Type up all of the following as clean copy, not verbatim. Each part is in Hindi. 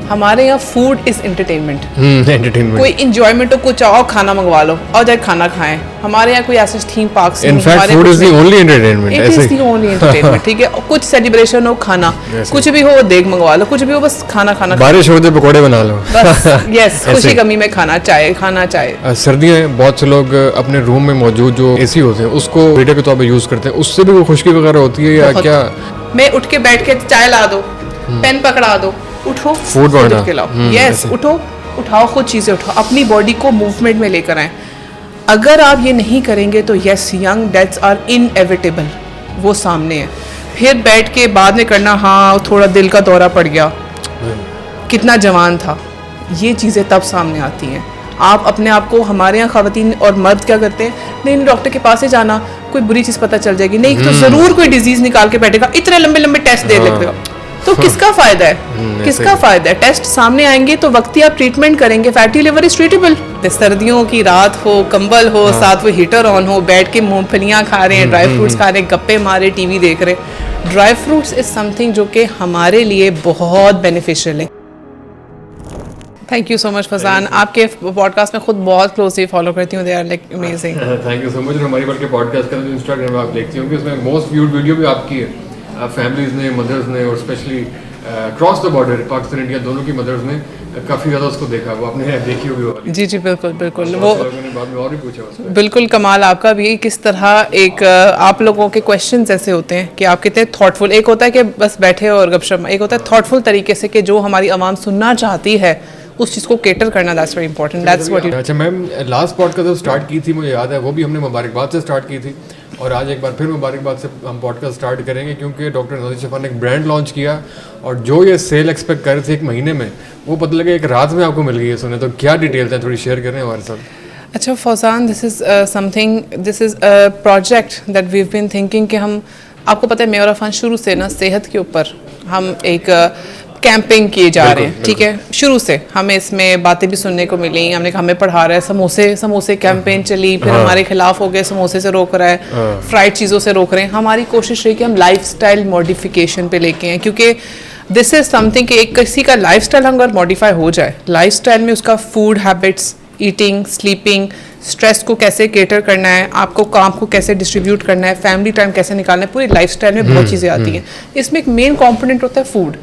हमारे यहाँ फूड इज एंटरटेनमेंट। एंटरटेनमेंट, कोई इंजॉयमेंट हो, कुछ आओ खाना मंगवा लो और जाए खाना खाएं। हमारे यहाँ कोई ऐसे थीम पार्क्स नहीं, in fact food is the only entertainment, it is the only entertainment. ठीक है, कुछ सेलिब्रेशन हो खाना, कुछ भी हो देग मंगवा लो, कुछ भी हो बस खाना खाना, बारिश हो तो पकौड़े बना लो बस। यस, खुशी कमी में खाना चाय खाना चाय। सर्दियाँ बहुत से लोग अपने रूम में मौजूद जो एसी होते हैं उसको हीटर के तौर पे यूज करते हैं, उससे भी कोई खुशकी वगैरह होती है या क्या? मैं उठ के बैठ के चाय ला दो, पेन पकड़ा दो, उठो फूड उठ के लाओ। यस, उठो, उठाओ, खुद चीजें उठाओ, अपनी बॉडी को मूवमेंट में लेकर आए। अगर आप ये नहीं करेंगे तो yes, young deaths are inevitable, वो सामने है। फिर बैठ के बाद में करना, हाँ थोड़ा दिल का दौरा पड़ गया, कितना जवान था, ये चीज़ें तब सामने आती हैं। आप अपने आप को, हमारे यहाँ ख़वातीन और मर्द क्या करते हैं, नहीं डॉक्टर के पास ही जाना, कोई बुरी चीज़ पता चल जाएगी, नहीं तो ज़रूर कोई डिजीज़ निकाल के बैठेगा, इतने लंबे लंबे टेस्ट दे देगा, तो किसका फ़ायदा है? किसका फ़ायदा है? टेस्ट सामने आएंगे तो वक्ती आप ट्रीटमेंट करेंगे। Fatty liver is treatable. सर्दियों की रात हो, कंबल हो, साथ वो हीटर ऑन हो, बैठ के मूंगफलियाँ खा रहे हैं, ड्राई फ्रूट्स खा रहे हैं, गप्पे मारे, टीवी देख रहे हैं। ड्राई फ्रूट्स इज समथिंग जो कि हमारे लिए बहुत बेनिफिशियल है। Thank you so much Fauzan, आपके पॉडकास्ट में खुद बहुत क्लोजली फॉलो करती हूँ, they are like amazing. Thank you so much. हमारी बल्कि पॉडकास्ट का जो इंस्टाग्राम में आप देखती होंगे उसमें मोस्ट व्यूड वीडियो भी आपकी है। फैमिलीज ने, मदर्स ने और specially cross the border Pakistan India दोनों की मदर्स ने काफ़ी ज़्यादा उसको देखा, वो आपने देखी होगी वो वाली। जी जी बिल्कुल बिल्कुल, वो लोगों ने बाद में और भी पूछा उसमें। बिल्कुल कमाल आपका भी, किस तरह एक आप लोगों के क्वेश्चंस ऐसे होते हैं कि आप कितने थॉटफुल, एक होता है कि बस बैठे और गपशप, एक होता है थॉटफुल तरीके से कि जो हमारी आवाम सुनना चाहती है उस चीज़ को केटर करना, that's very important, that's what you. अच्छा मैम, लास्ट पॉडकास्ट जब स्टार्ट की थी मुझे याद है, वो भी हमने मुबारकबाद से स्टार्ट की थी और आज एक बार फिर मुबारकबाद से हम पॉडकास्ट स्टार्ट करेंगे क्योंकि डॉक्टर नाज़िर शफ़ा ने एक ब्रांड लॉन्च किया और जो ये सेल एक्सपेक्ट कर रहे थे एक महीने में, वो पता लगे एक रात में आपको मिल गई है। सुने तो क्या डिटेल्स हैं, थोड़ी शेयर करें हमारे साथ। अच्छा Fauzan, this is something, this is a project that we have been thinking कि हम, आपको पता है मैं और अफान शुरू से ना सेहत के ऊपर हम एक कैंपिंग किए जा रहे हैं। ठीक है, शुरू से हमें इसमें बातें भी सुनने को मिली, हमने कहा हमें पढ़ा रहा है, समोसे कैंपेन चली, फिर हमारे खिलाफ हो गए, समोसे से रोक रहा है, फ्राइड चीज़ों से रोक रहे हैं। हमारी कोशिश रही कि हम लाइफस्टाइल मॉडिफिकेशन पे लेके हैं, क्योंकि दिस इज समथिंग कि एक किसी का लाइफस्टाइल अगर मॉडिफाई हो जाए, लाइफस्टाइल में उसका food habits, eating, sleeping, stress को कैसे केटर करना है, आपको काम को कैसे डिस्ट्रीब्यूट करना है, फैमिली टाइम कैसे निकालना है, पूरी लाइफस्टाइल में बहुत चीज़ें आती हैं। इसमें एक मेन कॉम्पोनेंट होता है फूड।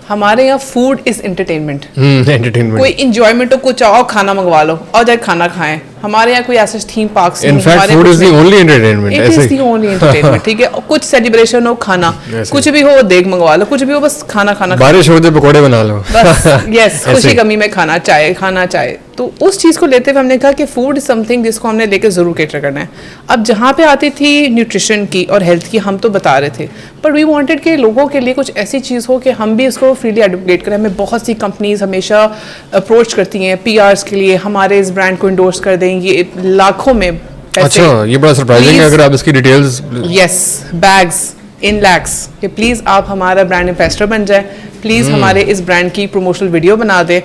हमारे यहाँ फूड इज एंटरटेनमेंट। एंटरटेनमेंट, कोई इंजॉयमेंट हो, कुछ आओ खाना मंगवा लो और जाए खाना खाएं। हमारे यहाँ कोई ऐसे थीम पार्क्स नहीं, in fact food is the only entertainment, it is the only entertainment. ठीक है, कुछ सेलिब्रेशन हो खाना, कुछ भी हो देग मंगवा लो, कुछ भी हो बस खाना खाना, बारिश हो तो पकौड़े बना लो, बस। यस, खुशी कमी में खाना चाय। तो उस चीज़ को लेते हुए हमने कहा कि फूड इज समथिंग जिसको हमने लेकर ज़रूर केटर करना है। अब जहाँ पे आती थी न्यूट्रिशन की और हेल्थ की, हम तो बता रहे थे, पर वी वांटेड कि लोगों के लिए कुछ ऐसी चीज़ हो कि हम भी इसको फ्रीली एडवोकेट करें। हमें बहुत सी कंपनीज हमेशा अप्रोच करती हैं PRs के लिए, हमारे इस ब्रांड को इंडोर्स कर दें, ये लाखों में पैसे। अच्छा, ये बड़ा सरप्राइजिंग है, अगर आप इसकी details. Yes, bags in lakhs कि प्लीज़ आप हमारा ब्रांड एम्बेसडर बन जाए, प्लीज़ हमारे इस ब्रांड की प्रमोशनल वीडियो बना दें।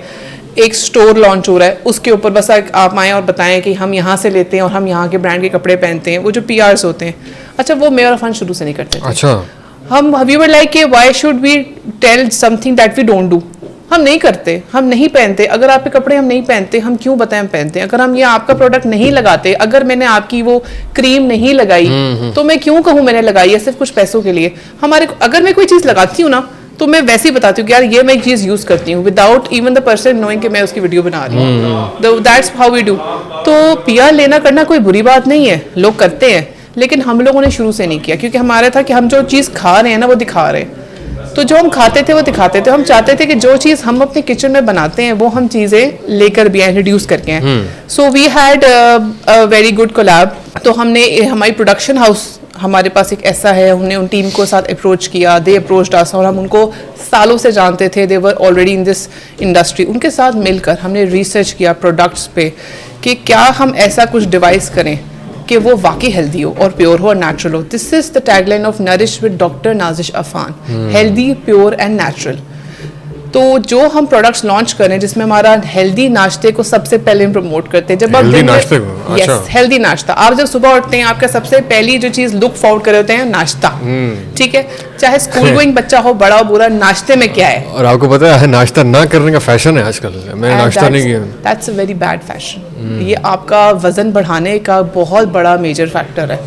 एक स्टोर लॉन्च हो रहा है, उसके ऊपर बस आप आएँ और बताएं कि हम यहाँ से लेते हैं और हम यहाँ के ब्रांड के कपड़े पहनते हैं। वो जो PRs होते हैं, अच्छा वो मैं और अफान शुरू से नहीं करते थे। अच्छा, हम वी वर लाइक कि why should we tell something that we don't do. हम नहीं करते, हम नहीं पहनते। अगर आपके कपड़े हम नहीं पहनते, हम क्यों बताएं हम पहनते हैं? अगर हम ये आपका प्रोडक्ट नहीं लगाते, अगर मैंने आपकी वो क्रीम नहीं लगाई तो मैं क्यों कहूँ मैंने लगाई है सिर्फ कुछ पैसों के लिए? हमारे, अगर मैं कोई चीज़ लगाती हूँ ना तो मैं वैसे ही बताती हूँ कि यार ये मैं चीज़ यूज़ करती हूँ without even the person knowing कि मैं उसकी वीडियो बना रही हूँ। That's how we do. तो PR लेना करना कोई बुरी बात नहीं है, लोग करते हैं, लेकिन हम लोगों ने शुरू से नहीं किया क्योंकि हमारा था कि हम जो चीज़ खा रहे हैं ना वो दिखा रहे हैं। तो जो हम खाते थे वो दिखाते थे। हम चाहते थे कि जो चीज़ हम अपने किचन में बनाते हैं वो हम चीज़ें लेकर भी आए, इंट्रोड्यूस करके आए। So we had a very good collab. तो हमने, हमारी प्रोडक्शन हाउस हमारे पास एक ऐसा है, हमने उन टीम को साथ अप्रोच किया, दे अप्रोच्ड अस, और हम उनको सालों से जानते थे, they were already in this industry. उनके साथ मिलकर हमने रिसर्च किया प्रोडक्ट्स पे कि क्या हम ऐसा कुछ डिवाइस करें कि वो वाकई हेल्दी हो और प्योर हो और नेचुरल हो। This is the tagline of nourish with doctor Nazish Afan, healthy, pure and natural. तो जो हम प्रोडक्ट्स लॉन्च कर रहे हैं जिसमें हमारा हेल्दी नाश्ते को सबसे पहले हम प्रमोट करते हैं। जब आप हेल्दी नाश्ते को, अच्छा। यस, हेल्दी नाश्ता। आप जब सुबह उठते हैं आपका सबसे पहली जो चीज लुक फॉरवर्ड कर रहे होते हैं नाश्ता, ठीक है, चाहे स्कूल गोइंग बच्चा हो बड़ा हो बुरा, नाश्ते में क्या है। और आपको पता है नाश्ता ना करने का फैशन है आजकल, मैंने नाश्ता नहीं किया। That's a very bad fashion. ये आपका वजन बढ़ाने का बहुत बड़ा मेजर फैक्टर है।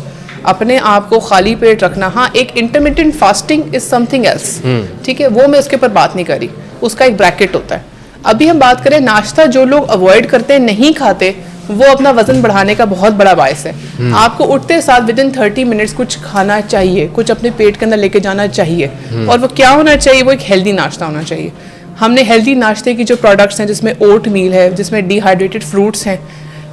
अपने आप को खाली पेट रखना, हाँ एक intermittent fasting is something else, ठीक है, वो मैं उसके ऊपर बात नहीं करी, उसका एक ब्रैकेट होता है। अभी हम बात करें नाश्ता, जो लोग अवॉइड करते हैं, नहीं खाते, वो अपना वजन बढ़ाने का बहुत बड़ा बायस है। आपको उठते साथ विद इन 30 मिनट्स कुछ खाना चाहिए, कुछ अपने पेट के अंदर लेके जाना चाहिए, और वो क्या होना चाहिए, वो एक हेल्दी नाश्ता होना चाहिए। हमने हेल्दी नाश्ते की जो प्रोडक्ट्स हैं जिसमें ओट मील है, जिसमें डिहाइड्रेटेड फ्रूट्स हैं,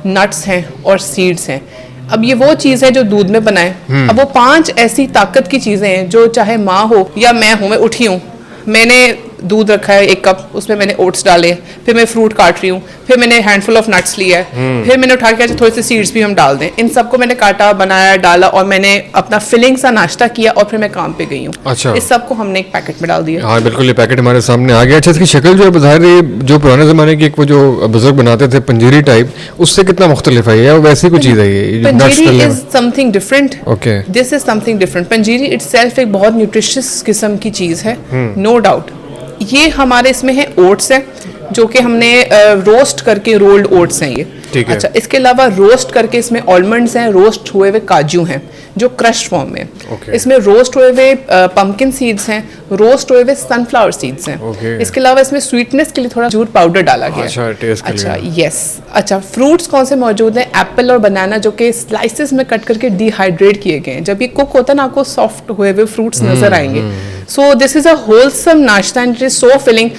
नट्स हैं और सीड्स हैं। अब ये वो चीज़ है जो दूध में बनाए। अब वो 5 ऐसी ताकत की चीज़ें हैं जो चाहे माँ हो या मैं हूँ, मैं उठी हूँ, मैंने दूध रखा है 1 कप, उसमें मैंने ओट्स डाले, फिर मैं फ्रूट काट रही हूँ, फिर मैंने हैंडफुल ऑफ नट्स लिया है, फिर मैंने उठा के थोड़े से सीड्स भी हम डाल दें, इन सबको मैंने काटा, बनाया, डाला, और मैंने अपना फिलिंग सा नाश्ता किया, और फिर मैं काम पे गई हूँ। अच्छा। इस सबको हमने एक पैकेट में डाल दिया। हाँ बिल्कुल, ये पैकेट हमारे सामने आ गया। अच्छा, इसकी शक्ल जो है बता रही, जो पुराने ज़माने की एक वो जो बुजुर्ग बनाते थे पंजीरी टाइप, उससे कितना मुख्तलिफ है, या वैसी कुछ चीज़ है ये? Panjiri is something different. Okay, this is something different. Panjiri itself एक बहुत न्यूट्रिशियस किस्म की चीज़ है, नो डाउट। ये हमारे इसमें है ओट्स है, जो कि हमने रोस्ट करके, रोल्ड ओट्स हैं ये, ठीक है। अच्छा, इसके अलावा रोस्ट करके इसमें आलमंड्स हैं, रोस्ट हुए हुए काजू हैं जो क्रश फॉर्म में, Okay. इसमें रोस्ट हुए हुए पम्पकिन सीड्स हैं, रोस्ट हुए हुए सनफ्लावर सीड्स हैं। Okay. इसके अलावा इसमें स्वीटनेस के लिए थोड़ा खजूर पाउडर डाला गया है। अच्छा, टेस्ट के अच्छा, लिए। यस। अच्छा, फ्रूट्स कौन से मौजूद हैं? एप्पल और बनाना, जो कि स्लाइसेस में कट करके डिहाइड्रेट किए गए हैं। जब ये कुक होता है ना, आपको सॉफ्ट हुए हुए फ्रूट्स नजर आएंगे। So this is a wholesome nashta and it is so filling.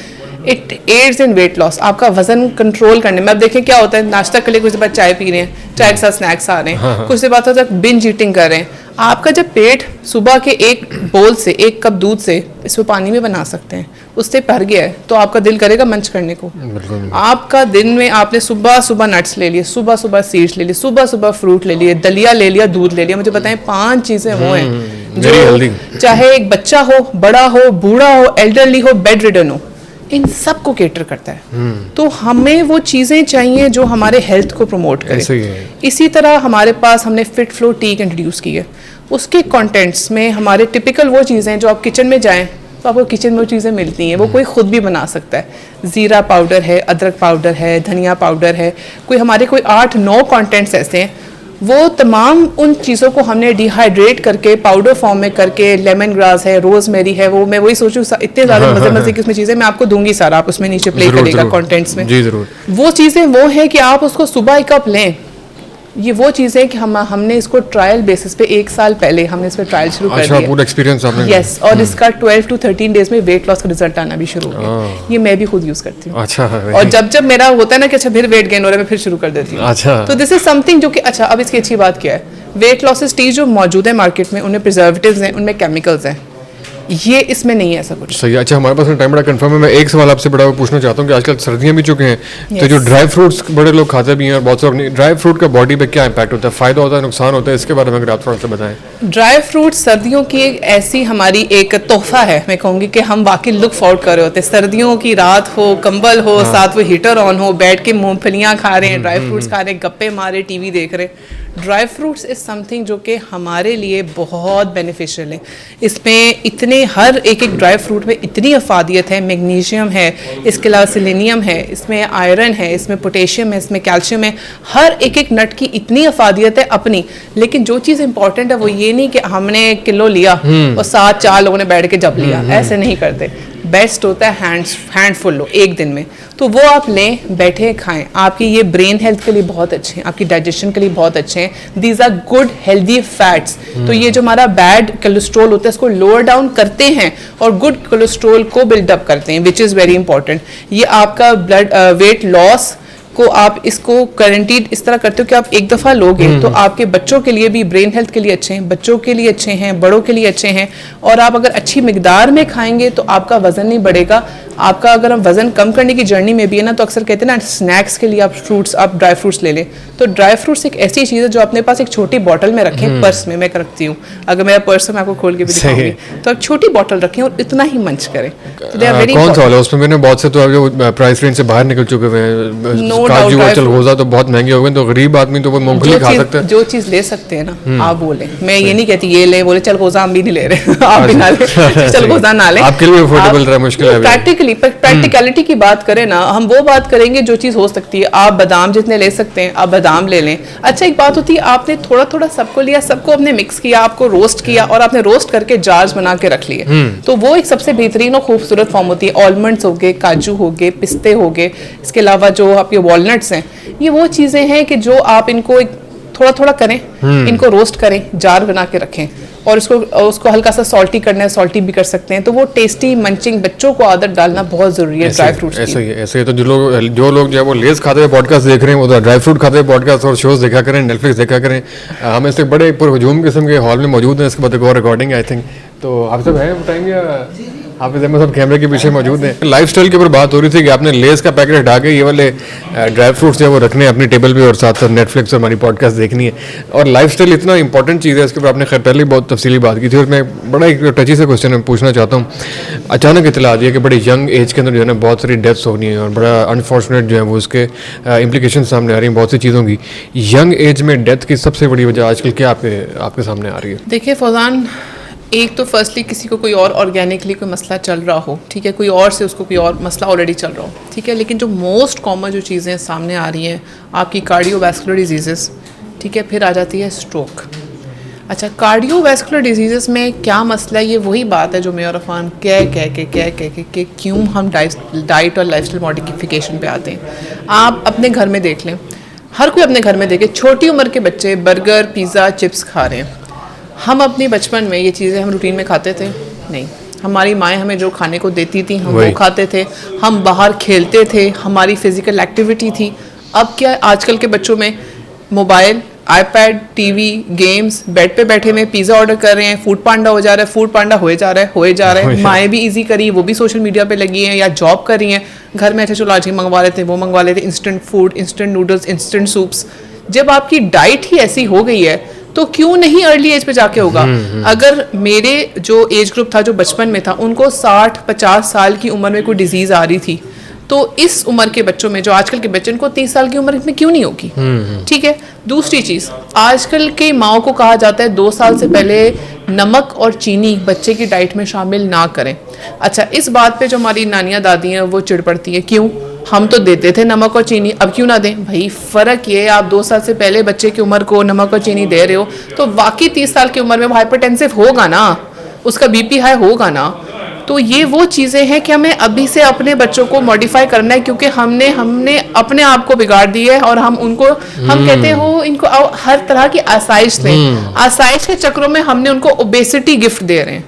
It aids in weight loss, आपका वजन कंट्रोल करने में। अब देखें क्या होता है, नाश्ता के लिए कुछ देर बाद चाय पी रहे हैं, चाय के साथ स्नैक्स आ रहे हैं, कुछ देर बाद होता है बिंज ईटिंग कर रहे हैं। आपका जब पेट सुबह के 1 बोल से, 1 कप दूध से, इसको पानी में बना सकते हैं, उससे भर गया है, तो आपका दिल करेगा मंच करने को। आपका दिन में आपने सुबह सुबह नट्स ले लिए, सुबह सुबह सीड्स ले लिए, सुबह सुबह फ्रूट ले लिए, दलिया ले लिया, दूध ले लिया, मुझे बताएं 5 चीजें वो हैं जो चाहे एक बच्चा हो, बड़ा हो, बूढ़ा हो, एल्डरली हो, बेड रिडन हो, इन सब को केटर करता है। तो हमें वो चीज़ें चाहिए जो हमारे हेल्थ को प्रमोट करे। इसी तरह हमारे पास हमने फिट फ्लो टी इंट्रोड्यूस की है। उसके कंटेंट्स में हमारे टिपिकल वो चीज़ें जो आप किचन में जाएं तो आपको किचन में वो चीज़ें मिलती हैं, वो कोई खुद भी बना सकता है। ज़ीरा पाउडर है, अदरक पाउडर है, धनिया पाउडर है, कोई 8-9 कंटेंट्स ऐसे हैं। वो तमाम उन चीज़ों को हमने डिहाइड्रेट करके पाउडर फॉर्म में करके, लेमन ग्रास है, रोजमेरी है, वो मैं वही सोचूं इतने ज़्यादा मज़े की उसमें चीज़ें मैं आपको दूंगी, सारा आप उसमें नीचे प्ले करेगा कंटेंट्स में। जी जरूर। वो चीज़ें वो है कि आप उसको सुबह 1 कप लें। ये वो चीज़ें कि हमने इसको ट्रायल बेसिस पे 1 साल पहले हमने इस पर ट्रायल शुरू कर दिया। पूरा एक्सपीरियंस आपने? यस, और इसका 12 to 13 डेज में वेट लॉस का रिजल्ट आना भी शुरू हो गया। ये मैं भी खुद यूज करती हूँ। अच्छा, और जब मेरा होता है ना कि अच्छा फिर वेट गेन हो रहा है, मैं फिर शुरू कर देती हूँ। अच्छा, तो दिस इज समथिंग जो कि अच्छा, अब इसकी अच्छी बात क्या है, वेट लॉसेस टी जो मौजूद है मार्केट में, उनमें प्रिजर्वेटिव्स हैं, उनमें केमिकल्स हैं, ये इसमें नहीं है ऐसा कुछ। सही है। अच्छा, हमारे पास टाइम बड़ा कंफर्म है। मैं एक सवाल आपसे बड़ा पूछना चाहता हूँ कि आजकल सर्दियाँ भी चुके हैं, तो जो ड्राई फ्रूट्स बड़े लोग खाते भी हैं और बहुत से लोग नहीं, ड्राई फ्रूट का बॉडी पे क्या इंपैक्ट होता है, फायदा होता है, नुकसान होता है, इसके बारे में अगर आप थोड़ा सा बताएं। ड्राई फ्रूट सर्दियों की एक ऐसी हमारी एक तोहफा है, मैं कहूँगी कि हम वाकई लुक फॉरवर्ड कर रहे होते हैं। सर्दियों की रात हो, कंबल हो, साथ वो हीटर ऑन हो, बैठ के मूंगफलियाँ खा रहे हैं, ड्राई फ्रूट्स खा रहे हैं, गप्पे मारे, टीवी देख रहे हैं। ड्राई फ्रूट्स इज समथिंग जो कि हमारे लिए बहुत बेनिफिशियल है। इसमें इतने हर एक ड्राई फ्रूट में इतनी अफादियत है, मैग्नीशियम है, इसके अलावा सेलेनियम है, इसमें आयरन है, इसमें पोटेशियम है, इसमें कैल्शियम है, हर एक नट की इतनी अफादियत है अपनी। लेकिन जो चीज़ इंपॉर्टेंट है वो ये नहीं कि हमने किलो लिया और 7-4 लोगों ने बैठ के जब लिया, ऐसे नहीं करते। बेस्ट होता है हैंडफुल लो एक दिन में, तो वो आप लें, बैठे खाएं। आपकी ये ब्रेन हेल्थ के लिए बहुत अच्छे हैं, आपकी डाइजेशन के लिए बहुत अच्छे हैं। These are good healthy fats. तो ये जो हमारा बैड कोलेस्ट्रॉल होता है इसको लोअर डाउन करते हैं और गुड कोलेस्ट्रॉल को बिल्डअप करते हैं, विच इज़ वेरी इंपॉर्टेंट। ये आपका ब्लड वेट लॉस इसको आप इसको गारंटीड इस तरह करते हो कि आप एक दफ़ा लोगे तो आपके बच्चों के लिए भी ब्रेन हेल्थ के लिए अच्छे हैं, बच्चों के लिए अच्छे हैं, बड़ों के लिए अच्छे हैं। और आप अगर अच्छी मिकदार में खाएंगे तो आपका वज़न नहीं बढ़ेगा। आपका अगर हम वज़न कम करने की जर्नी में भी है ना, तो अक्सर कहते हैं ना स्नैक्स के लिए आप ड्राई फ्रूट्स ले लें। तो ड्राई फ्रूट्स एक ऐसी चीज़ है जो अपने पास एक छोटी बॉटल में रखें, पर्स में मैं रखती हूँ, अगर मेरा पर्स मैं आपको खोल के भी दिखाऊंगी, तो आप छोटी बॉटल रखें और इतना ही मंच करें। तो they are very कौन सा important. वाला? उसमें मैंने बहुत से तो अब जो प्राइस रेंज से बाहर निकल चुके हुए हैं, No काजू doubt, और dry चलगोजा तो बहुत महंगे हो गए, तो गरीब आदमी तो वो मूंगफली खा सकता है। जो चीज ले सकते हैं ना आप वो लें। मैं ये नहीं कहती ये ले, बोले चलगोजा हम भी नहीं ले रहे आप भी ना ले, चलगोजा ना ले। आपके लिए अफोर्डेबल रहा, मुश्किल है। प्रैक्टिकलिटी की बात करें ना, हम वो बात करेंगे जो चीज हो सकती है। आप बादाम जितने ले सकते हैं आप बादाम ले लें। अच्छा, एक बात होती है, आपने थोड़ा थोड़ा सबको लिया, सबको आपने मिक्स किया, आपको रोस्ट किया और आपने रोस्ट करके जार्स बना के रख लिए, तो वो एक सबसे बेहतरीन और खूबसूरत फॉर्म होती है। ऑलमंड्स हो गए, काजू हो गए, पिस्ते हो गए, इसके अलावा जो आपके वॉलनट्स हैं, ये वो चीजें हैं कि जो आप इनको थोड़ा थोड़ा करें, इनको रोस्ट करें, जार बना के रखें और उसको हल्का सा सॉल्टी करना है, सॉल्टी भी कर सकते हैं। तो वो टेस्टी मंचिंग बच्चों को आदत डालना बहुत जरूरी है ड्राई फ्रूट्स की। ऐसे ही तो जो लोग जो है वो लेस खाते हुए पॉडकास्ट देख रहे हैं, वो तो ड्राई फ्रूट खाते हुए पॉडकास्ट और शोज देखा करें, नेटफ्लिक्स देखा करें। हम इस बड़े पुरहजूम किस्म के हॉल में मौजूद हैं, इसके बाद एक और रिकॉर्डिंग आई थिंक। तो आप सब हैं बताएंगे, आप इधर सब कैमरे के पीछे मौजूद हैं। लाइफस्टाइल के ऊपर बात हो रही थी कि आपने लेस का पैकेट हटा के ये वाले ड्राई फ्रूट्स जो है वो रखने हैं अपनी टेबल पे और साथ साथ नेटफ्लिक्स और हमारी पॉडकास्ट देखनी है। और लाइफस्टाइल इतना इंपॉर्टेंट चीज़ है, इसके ऊपर आपने खैर पहले ही बहुत तफसीली बात की थी और मैं बड़ा एक टची से क्वेश्चन पूछना चाहता हूँ। अचानक इतला आ रही है कि बड़े यंग एज के अंदर जो है ना बहुत सारी डेथ्स होनी है और बड़ा अनफॉर्चुनेट जो है वो उसके इम्प्लीकेशन सामने आ रही हैं बहुत सी चीज़ों की। यंग एज में डेथ की सबसे बड़ी वजह आजकल क्या आपके सामने आ रही है? देखिए फौजान, एक तो फर्स्टली किसी को कोई और ऑर्गेनिकली कोई मसला चल रहा हो, ठीक है, कोई और से उसको कोई और मसला ऑलरेडी चल रहा हो, ठीक है। लेकिन जो मोस्ट कॉमन जो चीज़ें सामने आ रही हैं आपकी कार्डियोवैस्कुलर डिजीज़ेस, ठीक है, फिर आ जाती है स्ट्रोक। अच्छा, कार्डियोवैस्कुलर डिजीज़ेस में क्या मसला है? ये वही बात है जो मेयर अफान कह के क्यों हम डाइट और लाइफस्टाइल मॉडिफिकेशन पे आते हैं। आप अपने घर में देख लें, हर कोई अपने घर में देखे, छोटी उम्र के बच्चे बर्गर, पिज़्ज़ा, चिप्स खा रहे हैं। हम अपने बचपन में ये चीज़ें हम रूटीन में खाते थे? नहीं। हमारी माएँ हमें जो खाने को देती थी हम वो खाते थे, हम बाहर खेलते थे, हमारी फिजिकल एक्टिविटी थी। अब क्या आजकल के बच्चों में mobile, iPad, TV, games, bed पे बैठे में पिज़्ज़ा ऑर्डर कर रहे हैं, फूड पांडा हो जा रहा है, फूड पांडा होए जा रहा है। माएँ भी इजी करी, वो भी सोशल मीडिया पे लगी हैं या जॉब कर रही हैं घर में। अच्छा चलो आज ही मंगवा लेते हैं, वो मंगवा लेते हैं, instant food, instant noodles, instant soups. जब आपकी डाइट ही ऐसी हो गई है तो क्यों नहीं अर्ली एज पे जाके होगा। अगर मेरे जो एज ग्रुप था जो बचपन में था, उनको 60-50 साल की उम्र में कोई डिजीज आ रही थी, तो इस उम्र के बच्चों में जो आजकल के बच्चे, उनको 30 साल की उम्र में क्यों नहीं होगी? ठीक है। दूसरी चीज, आजकल के माओ को कहा जाता है 2 साल से पहले नमक और चीनी बच्चे की डाइट में शामिल ना करें। अच्छा, इस बात पे जो हमारी नानियां दादी हैं वो चिढ़ पड़ती है, क्यों? हम तो देते थे नमक और चीनी, अब क्यों ना दें? भाई फ़र्क ये, आप 2 साल से पहले बच्चे की उम्र को नमक और चीनी दे रहे हो तो वाकई 30 साल की उम्र में वो हाइपरटेंसिव होगा ना, उसका बीपी हाई होगा ना। तो ये वो चीज़ें हैं कि हमें अभी से अपने बच्चों को मॉडिफाई करना है, क्योंकि हमने अपने आप को बिगाड़ दिया है और हम कहते हो इनको हर तरह की आसाइश दें। आसाइश के चक्रों में हमने उनको ओबेसिटी गिफ्ट दे रहे हैं,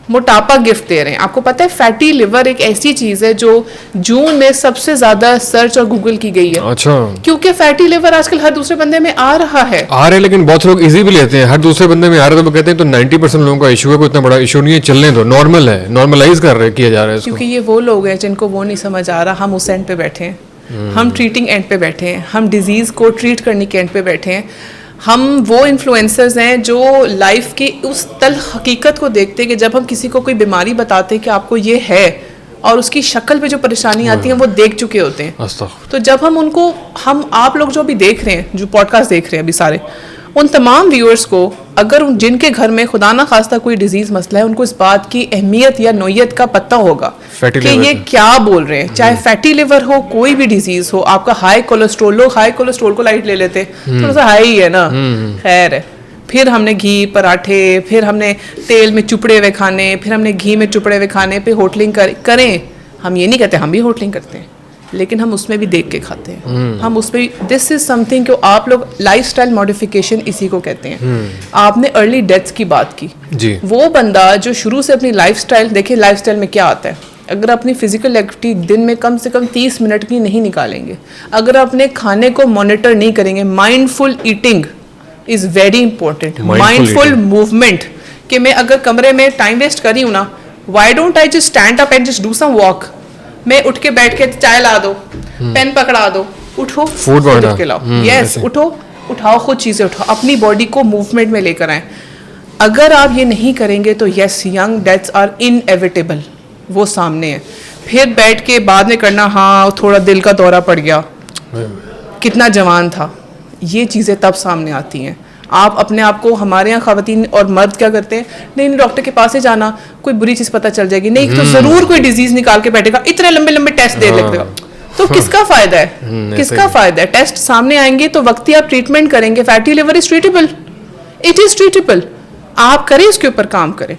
मोटापा गिफ्ट दे रहे हैं। आपको पता है फैटी लिवर एक ऐसी चीज है जो जून में सबसे ज्यादा सर्च और गूगल की गई है। अच्छा, क्योंकि फैटी लिवर आजकल हर दूसरे बंदे में आ रहा है, लेकिन बहुत लोग इजी भी लेते हैं। हर दूसरे बंदे में आ रहा है तो वो कहते हैं तो 90% लोगों का इशू है, कोई इतना बड़ा इशू नहीं है, चलने दो, नॉर्मल है, नॉर्मलाइज किया जा रहा है इसको। क्योंकि ये वो लोग हैं जिनको वो नहीं समझ आ रहा। हम उस एंड पे बैठे हैं, हम ट्रीटिंग एंड पे बैठे हैं, हम डिजीज को ट्रीट करने के एंड पे बैठे हैं। हम वो इन्फ्लुएंसर्स हैं जो लाइफ की उस तल हकीकत को देखते हैं कि जब हम किसी को कोई बीमारी बताते हैं कि आपको ये है और उसकी शक्ल पे जो परेशानी आती है वो देख चुके होते हैं। तो जब हम आप लोग जो भी देख रहे हैं, जो पॉडकास्ट देख रहे हैं अभी सारे, उन तमाम व्यूअर्स को अगर जिनके घर में खुदा ना खास्ता कोई डिजीज मसला है, उनको इस बात की अहमियत या नोयत का पता होगा कि ये क्या बोल रहे हैं। चाहे फैटी लिवर हो, कोई भी डिजीज हो, आपका हाई कोलेस्ट्रोल, लोग हाई कोलेस्ट्रोल को लाइट ले लेते, थोड़ा सा हाई है ना, खैर है। फिर हमने घी पराठे, फिर हमने तेल में चुपड़े हुए खाने, फिर हमने घी में चुपड़े हुए खाने पे होटलिंग करें। हम ये नहीं कहते, हम भी होटलिंग करते हैं, लेकिन हम उसमें भी देख के खाते हैं। हम उसमें दिस इज समथिंग कि आप लोग लाइफस्टाइल मॉडिफिकेशन इसी को कहते हैं। आपने अर्ली डेथ्स की बात की जी। वो बंदा जो शुरू से अपनी लाइफस्टाइल, देखिए लाइफस्टाइल में क्या आता है, अगर अपनी फिजिकल एक्टिविटी दिन में कम से कम 30 मिनट की नहीं निकालेंगे, अगर अपने खाने को मॉनिटर नहीं करेंगे, mindful eating is very important, mindful movement, कि मैं अगर कमरे में टाइम वेस्ट कर रही हूँ ना, why don't I just stand up and just do some walk. मैं उठ के बैठ के चाय ला दो, पेन पकड़ा दो, उठो फूड उठ के लाओ, यस उठो, उठाओ, खुद चीज़ें उठाओ, अपनी बॉडी को मूवमेंट में लेकर आए। अगर आप ये नहीं करेंगे तो yes, young deaths are inevitable, वो सामने है। फिर बैठ के बाद में करना, हाँ थोड़ा दिल का दौरा पड़ गया, कितना जवान था, ये चीज़ें तब सामने आती हैं। आप अपने आप को, हमारे यहाँ ख़वातीन और मर्द क्या करते हैं, नहीं नहीं डॉक्टर के पास ही जाना, कोई बुरी चीज़ पता चल जाएगी, नहीं तो ज़रूर कोई डिजीज़ निकाल के बैठेगा, इतने लंबे लंबे टेस्ट दे लगेगा, तो किसका फ़ायदा है, किसका फ़ायदा है? टेस्ट सामने आएंगे तो वक्त ही आप ट्रीटमेंट करेंगे। Fatty liver is treatable, it is treatable, आप करें, इसके ऊपर काम करें।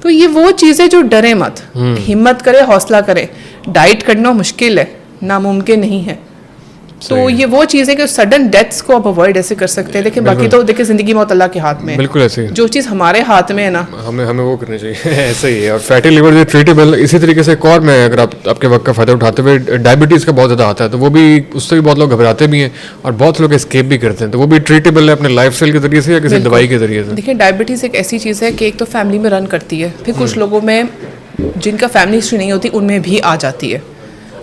तो ये वो चीज़ें जो डरे मत, हिम्मत करें, हौसला करें। डाइट करना मुश्किल है, नामुमकिन नहीं है, तो ये वो चीज़ है कि सडन डेथ्स को आप अवॉइड ऐसे कर सकते हैं, लेकिन बाकी तो देखिए ज़िंदगी मौत अल्लाह के हाथ में है। बिल्कुल ऐसे ही, जो चीज़ हमारे हाथ में है ना, हमें वो करनी चाहिए। ऐसे ही है। और फैटी लिवर जो ट्रीटेबल, इसी तरीके से एक और मैं, अगर आप आपके वक्त का फ़ायदा उठाते हुए, डायबिटीज़ का बहुत ज़्यादा आता है, तो वो भी, उससे भी बहुत लोग घबराते भी हैं और बहुत लोग एस्केप भी करते हैं, तो वो भी ट्रीटेबल है अपने लाइफस्टाइल के ज़रिए से या किसी दवाई के ज़रिए से? देखिए डायबिटीज़ एक ऐसी चीज़ है कि एक तो फैमिली में रन करती है, फिर कुछ लोगों में जिनका फैमिली हिस्ट्री नहीं होती उनमें भी आ जाती है।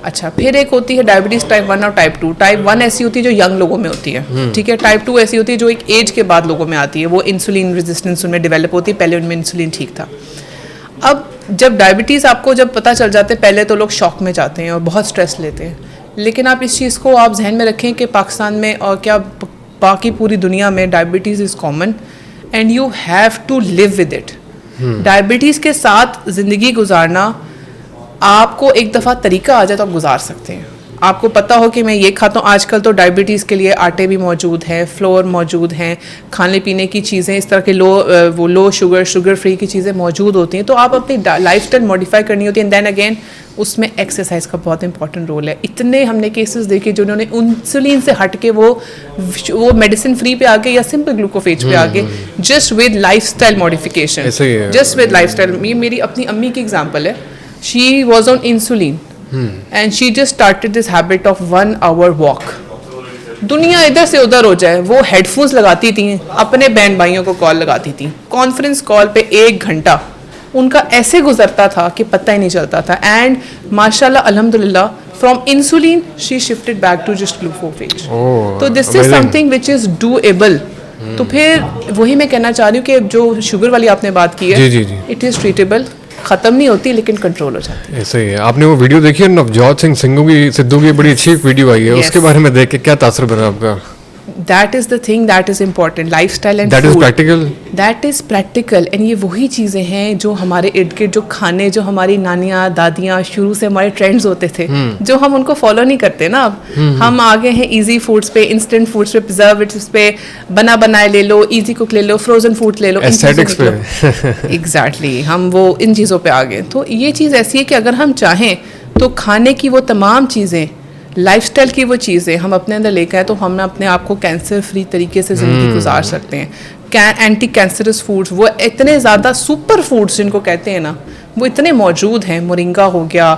अच्छा, फिर एक होती है डायबिटीज़ टाइप 1 और टाइप 2। टाइप 1 ऐसी होती है जो यंग लोगों में होती है, ठीक है। टाइप 2 ऐसी होती है जो एक एज के बाद लोगों में आती है, वो इंसुलिन रेजिस्टेंस उनमें डेवलप होती है, पहले उनमें इंसुलिन ठीक था। अब जब डायबिटीज़ आपको जब पता चल जाते हैं, पहले तो लोग शॉक में जाते हैं और बहुत स्ट्रेस लेते हैं, लेकिन आप इस चीज़ को आप जहन में रखें कि पाकिस्तान में और क्या बाकी पूरी दुनिया में diabetes is common and you have to live with it. Diabetes के साथ ज़िंदगी गुजारना, आपको एक दफ़ा तरीका आ जाए तो आप गुजार सकते हैं। आपको पता हो कि मैं ये खाता हूँ, आजकल तो डायबिटीज़ के लिए आटे भी मौजूद हैं, फ्लोर मौजूद हैं, खाने पीने की चीज़ें इस तरह के लो शुगर फ्री की चीज़ें मौजूद होती हैं, तो आप अपनी लाइफस्टाइल मॉडिफाई करनी होती है। एंड देन अगेन उसमें एक्सरसाइज का बहुत इंपॉर्टेंट रोल है। इतने हमने केसेस देखे जिन्होंने इंसुलिन से हट के वो मेडिसिन फ्री पे आ गए या सिंपल ग्लूकोफेज पे आ गए, just with lifestyle modification, just with lifestyle. ये मेरी अपनी अम्मी की एग्जाम्पल है। She was on insulin and she just started this habit of 1 hour walk. दुनिया इधर से उधर हो जाए, वो हेडफोन्स लगाती थी, अपने बहन भाइयों को कॉल लगाती थी, कॉन्फ्रेंस कॉल पे 1 घंटा उनका ऐसे गुजरता था कि पता ही नहीं चलता था। एंड माशाल्लाह अल्हम्दुलिल्लाह, from insulin she shifted back to just Glucophage. तो this is something which is doable. तो फिर वही मैं कहना चाह रही हूँ कि जो शुगर वाली आपने बात की है, इट इज़ ट्रीटेबल, खत्म नहीं होती लेकिन कंट्रोल हो जाती है। ऐसे ही है। आपने वो वीडियो देखी है नवजोत सिंह सिद्धू की बड़ी अच्छी एक वीडियो आई है, उसके बारे में देख के क्या तासुर बना आपका? That is the thing that is important, lifestyle and that food. is practical. That is practical and ये वही चीज़ें हैं जो हमारे इर्द गिर्द जो खाने, जो हमारी नानियाँ दादियाँ शुरू से हमारे ट्रेंड्स होते थे, जो हम उनको फॉलो नहीं करते ना अब। हम आगे हैं इजी फूड्स पे, इंस्टेंट फूड्स पे, प्रिजर्वेटिव्स पे, बना बनाए ले लो, इजी कुक ले लो, फ्रोजन फूड ले लो, एस्थेटिक्स पे। एग्जैक्टली, हम वो इन चीज़ों पे आ गए। तो ये चीज़ ऐसी है कि अगर हम चाहें तो खाने की वो तमाम चीज़ें, लाइफस्टाइल की वो चीज़ें हम अपने अंदर लेकर आए तो हम अपने आप को कैंसर फ्री तरीके से ज़िंदगी गुजार सकते हैं। एंटी कैंसरस फूड्स, वो इतने ज़्यादा सुपर फूड्स जिनको कहते हैं ना, वो इतने मौजूद हैं। मोरिंगा हो गया,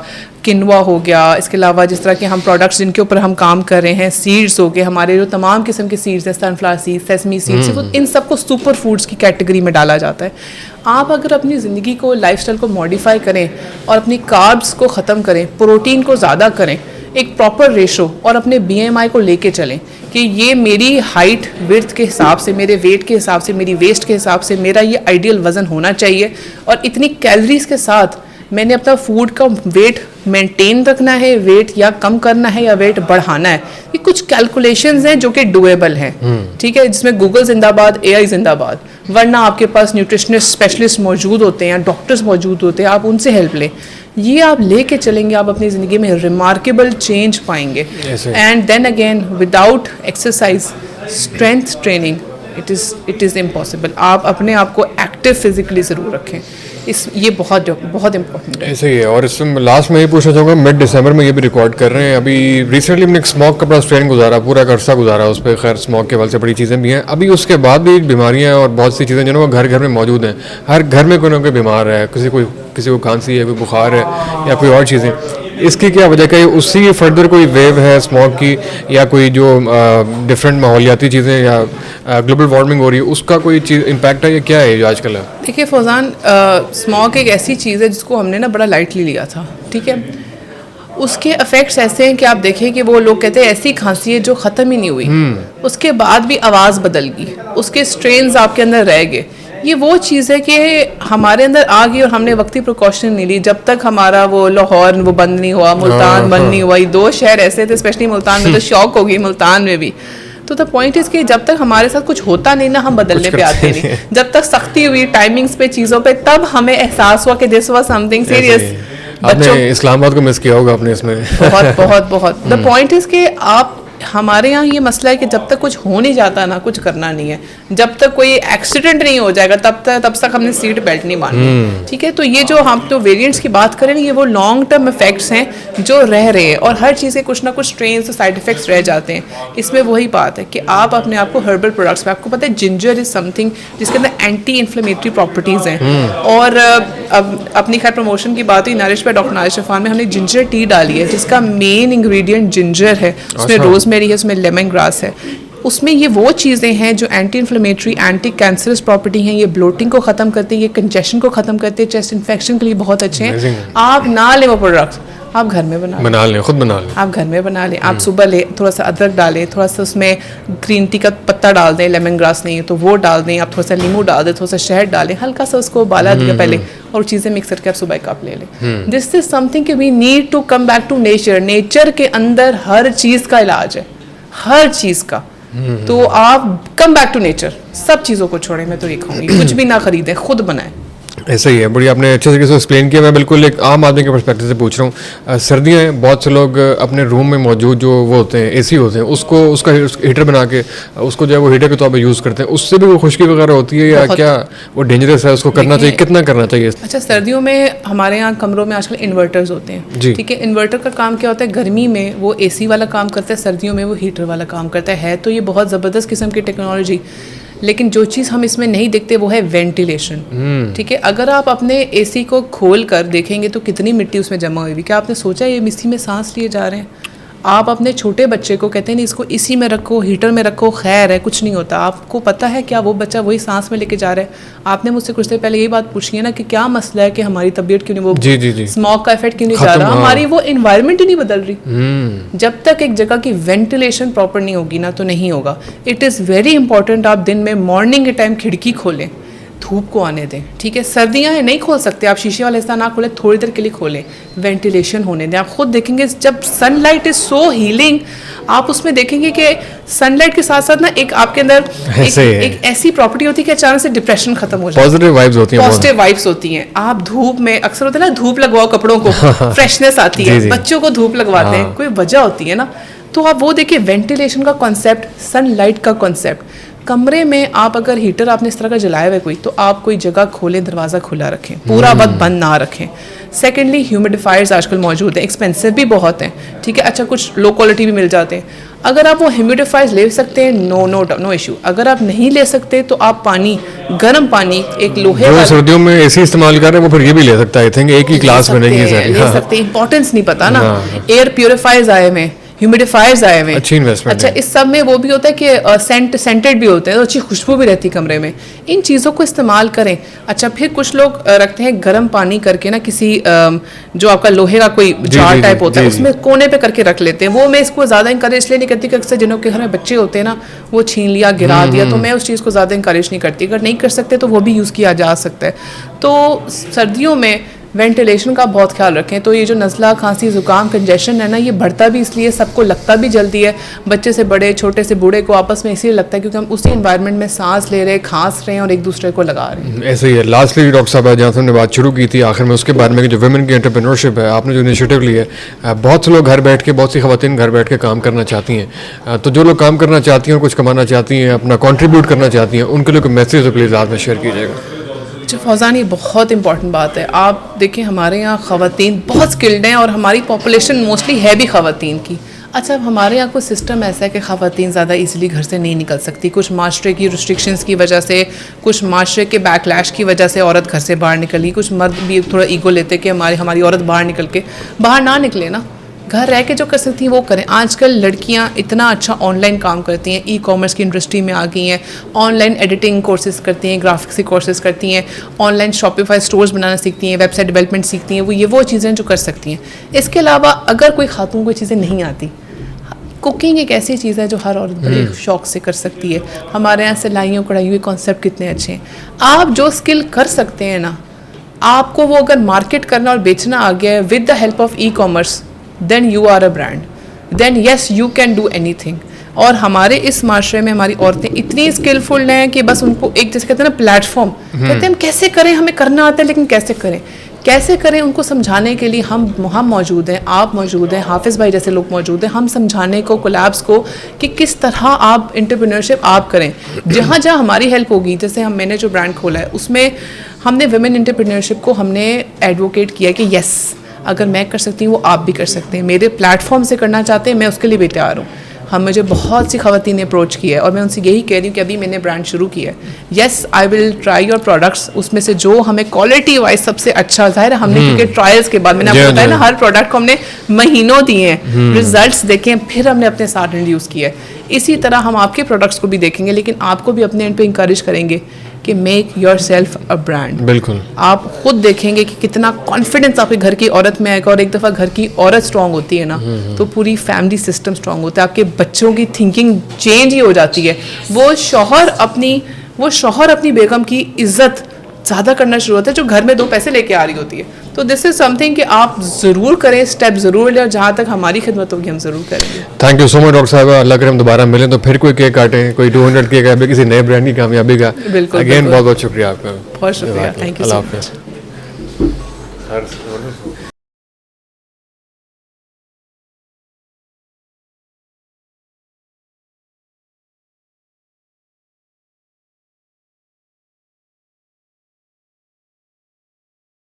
किनवा हो गया, इसके अलावा जिस तरह के हम प्रोडक्ट्स जिनके ऊपर हम काम कर रहे हैं, सीड्स हो गए, हमारे जो तमाम किस्म के सीड्स हैं, सनफ्लावर सीड्स, सेसमी सीड्स, तो इन सबको सुपर फूड्स की कैटेगरी में डाला जाता है। आप अगर अपनी ज़िंदगी को, लाइफस्टाइल को मॉडिफाई करें और अपनी कार्ब्स को ख़त्म करें, प्रोटीन को ज़्यादा करें, एक प्रॉपर रेशो, और अपने BMI को लेके चलें कि ये मेरी हाइट विड्थ के हिसाब से, मेरे वेट के हिसाब से, मेरी वेस्ट के हिसाब से मेरा ये आइडियल वज़न होना चाहिए, और इतनी कैलोरीज के साथ मैंने अपना फूड का वेट मेंटेन रखना है, वेट या कम करना है या वेट बढ़ाना है। ये कुछ कैलकुलेशंस हैं जो कि डुएबल हैं, ठीक है, जिसमें गूगल जिंदाबाद, AI जिंदाबाद, वरना आपके पास न्यूट्रिशनिस्ट स्पेशलिस्ट मौजूद होते हैं, डॉक्टर्स मौजूद होते हैं, आप उनसे हेल्प लें। ये आप लेके चलेंगे, आप अपनी ज़िंदगी में रिमार्केबल चेंज पाएंगे। And then again without exercise, strength training, it is impossible. आप अपने आप को एक्टिव फिजिकली ज़रूर रखें, ये बहुत इंपॉर्टेंट है। ऐसे ही है। और इसमें लास्ट में ये पूछना चाहूँगा, मिड दिसंबर में ये भी रिकॉर्ड कर रहे हैं। अभी रिसेंटली हमने एक स्मोक का बड़ा स्ट्रेन गुजारा, पूरा अरसा गुजारा उस पर, खैर स्मोक के वजह से बड़ी चीज़ें भी हैं। अभी उसके बाद भी बीमारियाँ और बहुत सी चीज़ें जिन्होंने घर घर में मौजूद हैं, हर घर में कोई ना कोई बीमार है, किसी किसी को खांसी है, कोई बुखार है या कोई और चीज़ें, इसकी क्या वजह है? उसी फर्दर कोई वेव है स्मॉग की, या कोई जो डिफरेंट माहौलियाती चीज़ें या ग्लोबल वार्मिंग हो रही है उसका कोई चीज़ इम्पैक्ट है, या क्या है जो आजकल है? देखिए फौजान, स्मॉग एक ऐसी चीज़ है जिसको हमने ना बड़ा लाइटली लिया था, ठीक है। उसके इफेक्ट्स ऐसे हैं कि आप देखें कि वो लोग कहते हैं ऐसी खांसी है जो ख़त्म ही नहीं हुई, उसके बाद भी आवाज़ बदल गई, उसके स्ट्रेन्स आपके अंदर रह गए। ये वो चीज़ है कि हमारे अंदर आ गई और हमने वक्ती प्रिकॉशन नहीं ली। जब तक हमारा वो लाहौर वो बंद नहीं हुआ, मुल्तान बंद नहीं हुआ, ये 2 शहर ऐसे थे, स्पेशली मुल्तान में तो शौक होगी, मुल्तान में भी। तो द पॉइंट इज़ कि जब तक हमारे साथ कुछ होता नहीं ना, हम बदलने पे आते नहीं। जब तक सख्ती हुई टाइमिंग्स पे, चीज़ों पे, तब हमें एहसास हुआ कि दिस वाज समथिंग सीरियस। आपने इस्लामाबाद को मिस किया होगा आपने इसमें। बहुत बहुत बहुत। द पॉइंट इज़ कि आप, हमारे यहाँ ये मसला है कि जब तक कुछ हो नहीं जाता ना, कुछ करना नहीं है। जब तक कोई एक्सीडेंट नहीं हो जाएगा तब तक हमने सीट बेल्ट नहीं बांधनी, ठीक है। तो ये जो हम तो वेरिएंट्स की बात करें, ये वो लॉन्ग टर्म इफेक्ट्स हैं जो रह रहे हैं, और हर चीज़ के कुछ ना कुछ स्ट्रेन्स और साइड इफेक्ट्स रह जाते हैं। इसमें वही बात है कि आप अपने आप को हर्बल प्रोडक्ट्स में, आपको पता है जिंजर इज समथिंग जिसके अंदर एंटी इन्फ्लेमेटरी प्रॉपर्टीज़ हैं। और अब अपनी खैर प्रमोशन की बात हुई, नारिश पे डॉक्टर नारिश शफान में हमने जिंजर टी डाली है जिसका मेन इंग्रेडिएंट जिंजर है, उसमें रोजमेरी है, उसमें लेमन ग्रास है। उसमें ये वो चीज़ें हैं जो anti inflammatory, anti cancerous property हैं, ये ब्लोटिंग को ख़त्म करते हैं, ये कंजेशन को ख़त्म करते हैं, चेस्ट इन्फेक्शन के लिए बहुत अच्छे हैं। आप ना लें वो प्रोडक्ट्स, आप घर में बना लें, खुद बना लें, आप घर में बना लें। आप सुबह ले थोड़ा सा अदरक डालें, थोड़ा सा उसमें ग्रीन टी का पत्ता डाल दें, लेमन ग्रास नहीं है तो वो डाल दें, आप थोड़ा सा नींबू डाल दें, थोड़ा सा शहद डालें, हल्का सा उसको उबाला दिया पहले, और चीज़ें मिक्स करके आप सुबह एक कप ले लें। दिस इज समथिंग कि we need to come back to nature. Nature के अंदर हर चीज़ का इलाज है, हर चीज़ का। तो आप कम बैक टू नेचर, सब चीज़ों को छोड़ें। मैं तो ये कहूँगी कुछ भी ना खरीदें, खुद बनाएं। ऐसा ही है। बढ़िया, आपने अच्छे तरीके से एक्सप्लेन किया। मैं बिल्कुल एक आम आदमी के पर्सपेक्टिव से पूछ रहा हूँ। सर्दियाँ हैं, बहुत से लोग अपने रूम में मौजूद जो वो होते हैं एसी होते हैं, उसका हीटर बना के उसको जो है वो हीटर के तौर पर यूज़ करते हैं, उससे भी वो खुश्की वगैरह होती है, या क्या वो डेंजरस है? उसको करना चाहिए, कितना करना चाहिए? अच्छा, सर्दियों में हमारे यहाँ कमरों में आजकल इन्वर्टर्स होते हैं, ठीक है। इन्वर्टर का काम क्या होता है? गर्मी में वो एसी वाला काम करता है, सर्दियों में वो हीटर वाला काम करता है। तो ये बहुत ज़बरदस्त किस्म की टेक्नोलॉजी, लेकिन जो चीज़ हम इसमें नहीं देखते वो है वेंटिलेशन, ठीक है। अगर आप अपने एसी को खोल कर देखेंगे तो कितनी मिट्टी उसमें जमा हुई हुई। क्या आपने सोचा ये मिट्टी में सांस लिए जा रहे हैं? आप अपने छोटे बच्चे को कहते हैं नहीं इसको इसी में रखो, हीटर में रखो, खैर है, कुछ नहीं होता। आपको पता है क्या वो बच्चा वही सांस में लेके जा रहा है? आपने मुझसे कुछ देर पहले यही बात पूछी है ना कि क्या मसला है कि हमारी तबीयत क्यों नहीं, वो स्मॉग का इफेक्ट क्यों नहीं जा रहा? हमारी वो एनवायरनमेंट ही नहीं बदल रही। जब तक एक जगह की वेंटिलेशन प्रॉपर नहीं होगी ना, तो नहीं होगा। इट इज़ वेरी इंपॉर्टेंट आप दिन में मॉर्निंग के टाइम खिड़की खोलें, धूप को आने दें, ठीक है। सर्दियां हैं, नहीं खोल सकते आप, शीशे वाला हिस्सा ना खोलें, थोड़ी देर के लिए खोलें, वेंटिलेशन होने दें। आप खुद देखेंगे जब सनलाइट इज सो हीलिंग, आप उसमें देखेंगे कि सनलाइट के साथ साथ ना एक आपके अंदर एक ऐसी प्रॉपर्टी होती है कि अचानक से डिप्रेशन खत्म हो जाता है, पॉजिटिव वाइब्स होती हैं, पॉजिटिव वाइब्स होती हैं। आप धूप में अक्सर होता है ना, धूप लगवाओ कपड़ों को, फ्रेशनेस आती है, बच्चों को धूप लगवाते हैं, कोई वजह होती है ना। तो आप वो देखिए, वेंटिलेशन का कॉन्सेप्ट, सनलाइट का कॉन्सेप्ट। कमरे में आप अगर हीटर आपने इस तरह का जलाया हुआ है कोई, तो आप कोई जगह खोलें, दरवाज़ा खुला रखें, पूरा वक्त बंद ना रखें। सेकेंडली, ह्यूमिडिफायर्स आजकल मौजूद हैं, एक्सपेंसिव भी बहुत हैं, ठीक है। अच्छा, कुछ लो क्वालिटी भी मिल जाते हैं। अगर आप वो ह्यूमिडिफायर्स ले सकते हैं, नो इशू। अगर आप नहीं ले सकते तो आप पानी, गर्म पानी, एक लोहे जो सर्दियों में एसी इस्तेमाल कर रहे हैं वो फिर ये भी ले सकता है। आई थिंक एक ही क्लास में नहीं है, ले सकते हैं। इंपॉर्टेंस नहीं पता ना। एयर प्योरीफायर्स आए हुए, ह्यूमिडिफायर्स आए हुए, अच्छी इन्वेस्टमेंट। अच्छा, इस सब में वो भी होता है कि सेंटेड भी होते हैं, तो अच्छी खुशबू भी रहती है कमरे में। इन चीज़ों को इस्तेमाल करें। अच्छा, फिर कुछ लोग रखते हैं गर्म पानी करके ना, किसी जो आपका लोहे का कोई जार टाइप होता है, उसमें कोने पे करके रख लेते हैं। वो मैं इसको ज़्यादा इंकरेज इसलिए नहीं करती कि अक्सर जिनों के घर में बच्चे होते हैं ना, वो छीन लिया, गिरा दिया, तो मैं उस चीज़ को ज़्यादा इंकरेज नहीं करती। अगर नहीं कर सकते तो वो भी यूज़ किया जा सकता है। तो सर्दियों में वेंटिलेशन का बहुत ख्याल रखें। तो ये जो नज़ला, खांसी, ज़ुकाम, कंजेशन है ना, ये बढ़ता भी इसलिए, सबको लगता भी जल्दी है, बच्चे से बड़े, छोटे से बूढ़े को आपस में इसलिए लगता है क्योंकि हम उसी एनवायरनमेंट में सांस ले रहे हैं, खांस रहे हैं और एक दूसरे को लगा रहे हैं। ऐसे ही है। लास्टली डॉक्टर साहब, जहाँ से हमने बात शुरू की थी आखिर में उसके बारे में, जो वुमेन की एंटरप्रेन्योरशिप है, आपने जो इनिशिएटिव लिया है, बहुत से लोग घर बैठ के, बहुत सी ख़वातीन घर बैठ के काम करना चाहती हैं। तो जो लोग काम करना चाहती हैं और कुछ कमाना चाहती हैं, अपना कॉन्ट्रीब्यूट करना चाहती हैं, उनके लिए कोई मैसेज प्लीज़ आज में शेयर कीजिएगा। अच्छा फौजान, ये बहुत इंपॉर्टेंट बात है। आप देखें हमारे यहाँ ख़वातीन बहुत स्किल्ड हैं और हमारी पॉपुलेशन मोस्टली है भी ख़वातीन की। अच्छा, अब हमारे यहाँ कुछ सिस्टम ऐसा है कि ख़वातीन ज़्यादा इजीली घर से नहीं निकल सकती, कुछ माशरे की रिस्ट्रिक्शंस की वजह से, कुछ माशरे के बैकलैश की वजह से औरत घर से बाहर निकली। कुछ मर्द भी थोड़ा ईगो लेते कि हमारी औरत बाहर निकल के बाहर ना निकले ना, घर रह के जो कर सकती हैं वो करें। आजकल लड़कियां इतना अच्छा ऑनलाइन काम करती हैं, ई कॉमर्स की इंडस्ट्री में आ गई हैं, ऑनलाइन एडिटिंग कोर्सेज करती हैं, ग्राफिक्स के कोर्सेज करती हैं, ऑनलाइन शॉपिफाई स्टोर्स बनाना सीखती हैं, वेबसाइट डेवलपमेंट सीखती हैं। वो चीज़ें जो कर सकती हैं। इसके अलावा अगर कोई खातून को चीज़ें नहीं आती, कुकिंग एक ऐसी चीज़ है जो हर औरत बड़े शौक से कर सकती है। हमारे यहाँ सिलाइयों कढ़ाइयों के कॉन्सेप्ट कितने अच्छे हैं। आप जो स्किल कर सकते हैं ना, आपको वो अगर मार्केट करना और बेचना आ गया है with the help of e commerce, then you are a brand, then yes you can do anything. और हमारे इस माशरे में हमारी औरतें इतनी स्किलफुल हैं कि बस उनको एक जैसे कहते हैं ना प्लेटफॉर्म, कहते हैं हम कैसे करें, हमें करना आता है लेकिन कैसे करें उनको समझाने के लिए हम मौजूद हैं, आप मौजूद हैं, हाफिज़ भाई जैसे लोग मौजूद हैं। हम समझाने को, कोलैब्स को कि किस तरह आप एंटरप्रेन्योरशिप आप करें। जहाँ जहाँ हमारी हेल्प होगी, जैसे मैंने जो ब्रांड खोला है उसमें हमने वुमेन एंटरप्रेन्योरशिप को हमने एडवोकेट किया कि यस, अगर मैं कर सकती हूँ वो आप भी कर सकते हैं। मेरे प्लेटफॉर्म से करना चाहते हैं, मैं उसके लिए भी तैयार हूँ। मुझे बहुत सी ख़वातीन ने अप्रोच की है और मैं उनसे यही कह रही हूँ कि अभी मैंने ब्रांड शुरू किया है, yes I will try your products. उसमें से जो हमें क्वालिटी वाइज सबसे अच्छा, जाहिर है हमने क्योंकि ट्रायल्स के बाद मैंने आपको बताया ना, हर प्रोडक्ट को हमने महीनों दिए हैं, रिजल्ट्स देखे हैं, फिर हमने अपने साथ इंट्रोड्यूस किया है। इसी तरह हम आपके प्रोडक्ट्स को भी देखेंगे, लेकिन आपको भी अपने एंड पे इंकरेज करेंगे कि make your self a brand. बिल्कुल, आप खुद देखेंगे कि कितना कॉन्फिडेंस आपके घर की औरत में आएगा। और एक दफ़ा घर की औरत स्ट्रांग होती है ना, तो पूरी फैमिली सिस्टम स्ट्रांग होता है। आपके बच्चों की थिंकिंग चेंज ही हो जाती है। वो शौहर अपनी बेगम की इज्जत ज़्यादा करना शुरू होता है जो घर में 2 पैसे लेके आ रही होती है। तो दिस इज़ समथिंग कि आप ज़रूर करें, स्टेप ज़रूर लें, और जहाँ तक हमारी खिदमत होगी हम ज़रूर करेंगे। Thank you so much doctor साहब। अल्लाह करे हम दोबारा मिलें तो फिर कोई केक काटें, कोई 200 केक है किसी नए ब्रांड की कामयाबी का। बिल्कुल, अगेन बहुत बहुत शुक्रिया आपका। बहुत शुक्रिया, थैंक यू। अल्लाह हाफिज़।